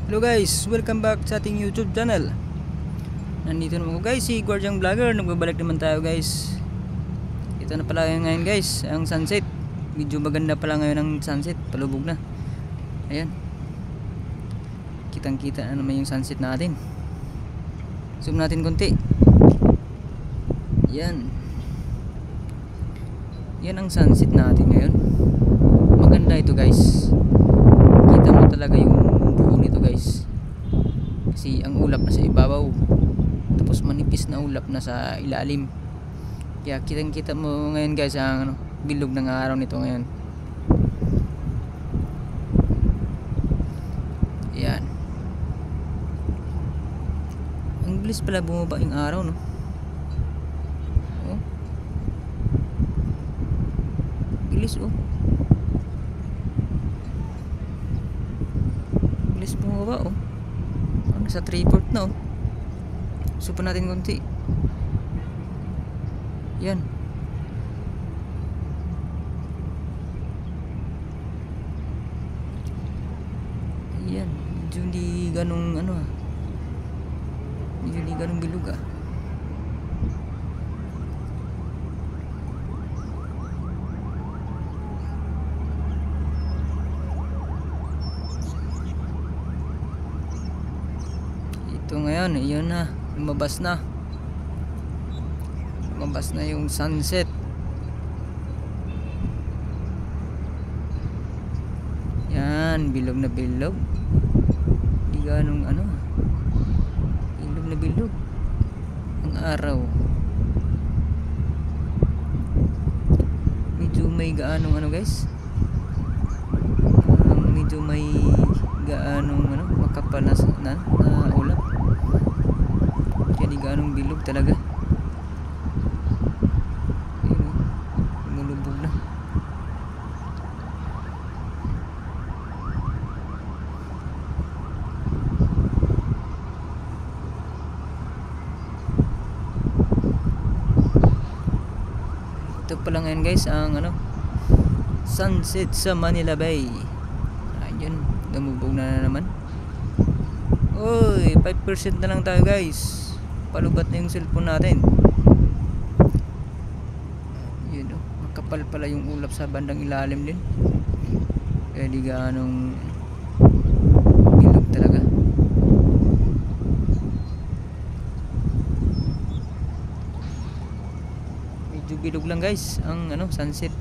Hello guys, welcome back sa ating YouTube channel. Nandito naman ko guys, si Guardiang Vlogger. Nagbabalik naman tayo guys. Ito na pala ngayon guys, ang sunset. Medyo maganda pala ngayon ang sunset, palubog na. Ayan. Kitang kita na naman yung sunset natin. Zoom natin konti. Yan. Yan ang sunset natin ngayon. Maganda ito guys. Kita mo talaga yung buo nito guys, kasi ang ulap na sa ibabaw, tapos manipis na ulap na sa ilalim, kaya kitang kita mo ngayon guys ang bilog ng araw nito ngayon. Yan, ang bilis pala bumaba yung araw, no? Oh, bilis oh, bumaba oh. Sa 3/4 na oh. Supa natin konti. Yan. Yan. Medyo hindi ganong ano ah. Medyo hindi ganong bilog ah. Ito ngayon, yun na, lumabas na yung sunset. Yan, bilog na bilog, di ganong ano, bilog na bilog ang araw. Medyo may gaanong ano guys, medyo may gaanong ano, makapal na ulap. Kaya di ganong bilog talaga. Ayun, lumulubog na. Ito pala ngayon guys ang ano, sunset sa Manila Bay. Ayun, lumubog na naman. Oy, 5% na lang tayo guys. Palubat na yung cellphone natin. Yun oh, makapal pala yung ulap sa bandang ilalim din. Kaya di ganong bilog talaga. Medyo bilog lang guys ang ano, sunset.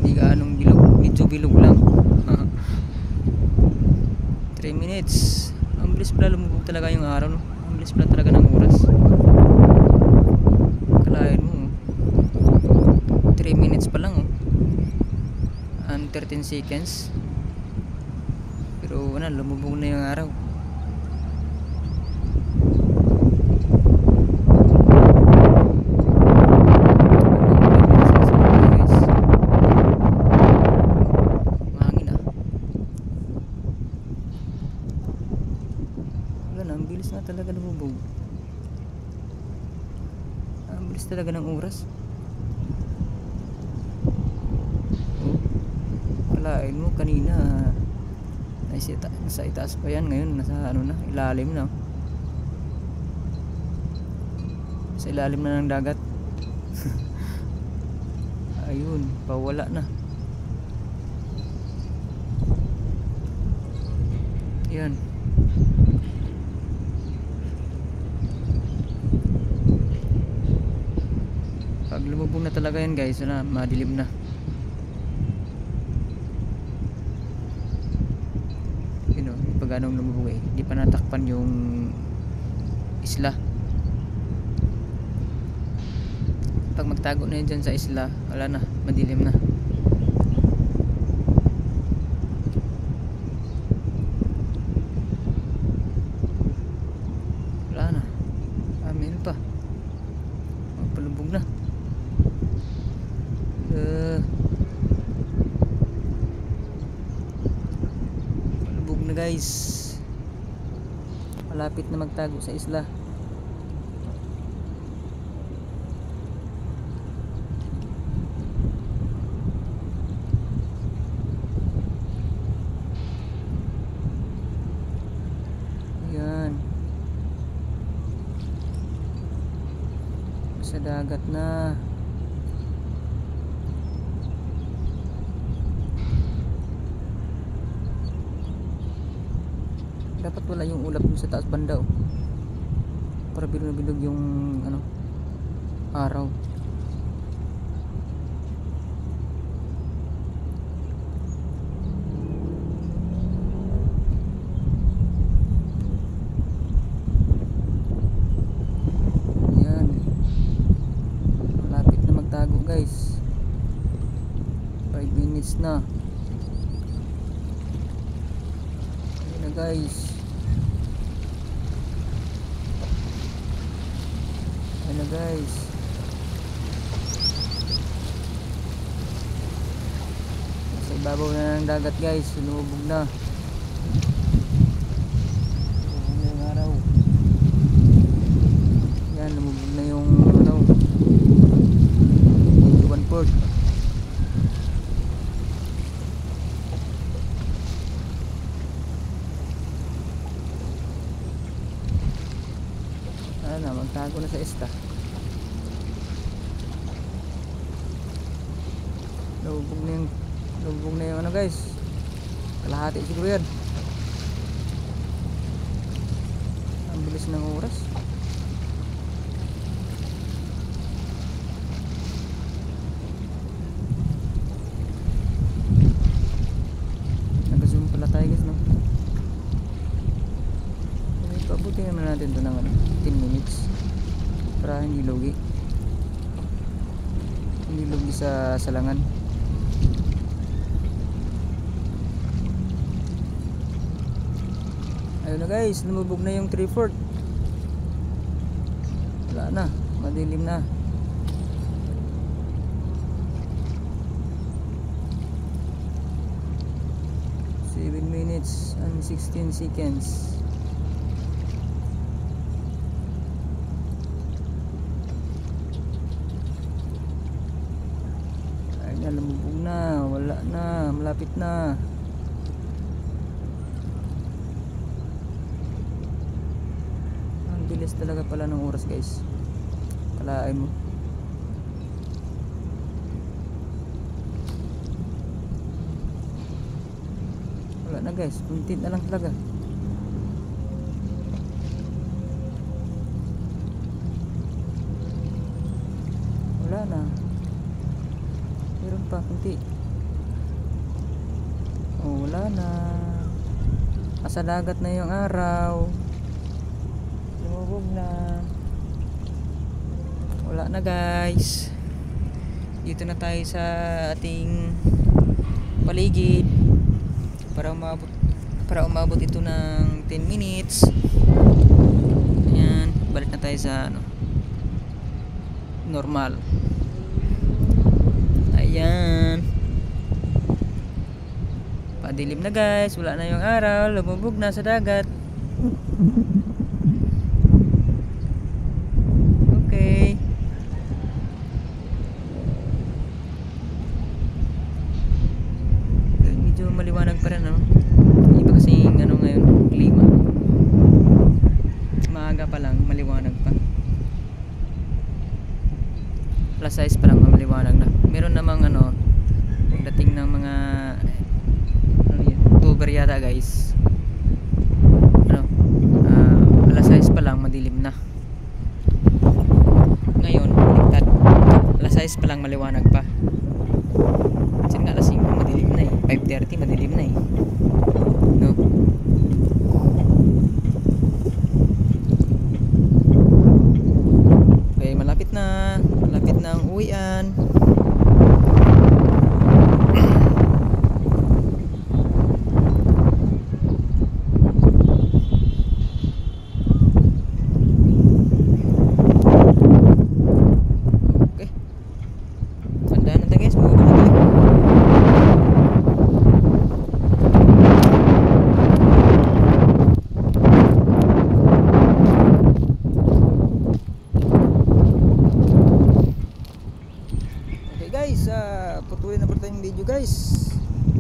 Di ganong bilog, medyo bilog lang. 3 minutes. Ang bilis pala lumubog talaga yung araw, no? Ang bilis pala talaga ng oras. Kalahin mo 3 minutes pa lang oh. And 13 seconds. Pero wala, lumubog na yung araw. Ang bilis na talaga lumubog. Ang bilis talaga ng oras. Oh, kalain mo kanina nasa itaas pa yan, ngayon nasa ano na, ilalim na. Sa ilalim na ng dagat. Ayun, pawala na. Yan. Pag lumubog na talaga yan guys, na madilim na. You know, pag anong lumubog eh, hindi pa natakpan yung isla. Pag magtago na yun dyan sa isla, wala na, madilim na. Wala na, meron pa. Palubog na. Palubog na guys, malapit na magtago sa isla. Sa dagat na. Dapat wala yung ulap dun sa taas banda oh. Para bilog na bilog yung ano, araw. Yan, malapit na magtago guys. 5 minutes na. Ayan na guys. Ayan na guys. Sa ibabaw na ng dagat guys. Lumubog na. Lumubog na yung araw. Yan, lumubog na yung ano, 1/4. Ano, magtago na sa esta. Lubog na yung ano guys, kalahati siguro yan. Ang bilis ng oras. Nag-zoom pala tayo guys, no? Pabuti naman natin ito ng 10 minutes para hindi lugi sa salangan. Ayun na guys, lumubog na yung 3/4. Wala na, madilim na. Seven minutes and 16 seconds. Lumubog na, wala na, malapit na. Ang bilis talaga pala ng oras guys, kalain mo. Wala na guys, kunti na lang talaga. Wala na, meron pa kunti. Oh, wala na. Asa dagat na yung araw. Lumubog na. Wala na guys. Dito na tayo sa ating paligid para umabot ito ng 10 minutes. Ayan, balik na tayo sa ano, normal. Ayan, padilim na guys, wala na yung araw, lumubog na sa dagat. Okay, medyo maliwanag pa rin, no? Iba kasing ano ngayon, klima. Maaga pa lang, maliwanag pa. Plus size pa lang, maliwanag na. Meron namang ano, pagdating ng mga ano yun, tuber yata guys, ano, alas 6 pa lang madilim na. Ngayon baliktad, alas 6 pa lang maliwanag pa. Kasi nga alas 5 madilim na eh, 5:30 madilim na eh, no? Okay, malapit na ang uwian. Okay, tandaan natin guys, bumaba na tayo. Guys, patuloy na po tayong video guys.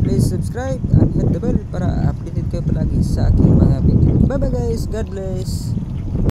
Please subscribe and hit the bell para updated kayo palagi sa aking mga video. Bye bye guys, God bless.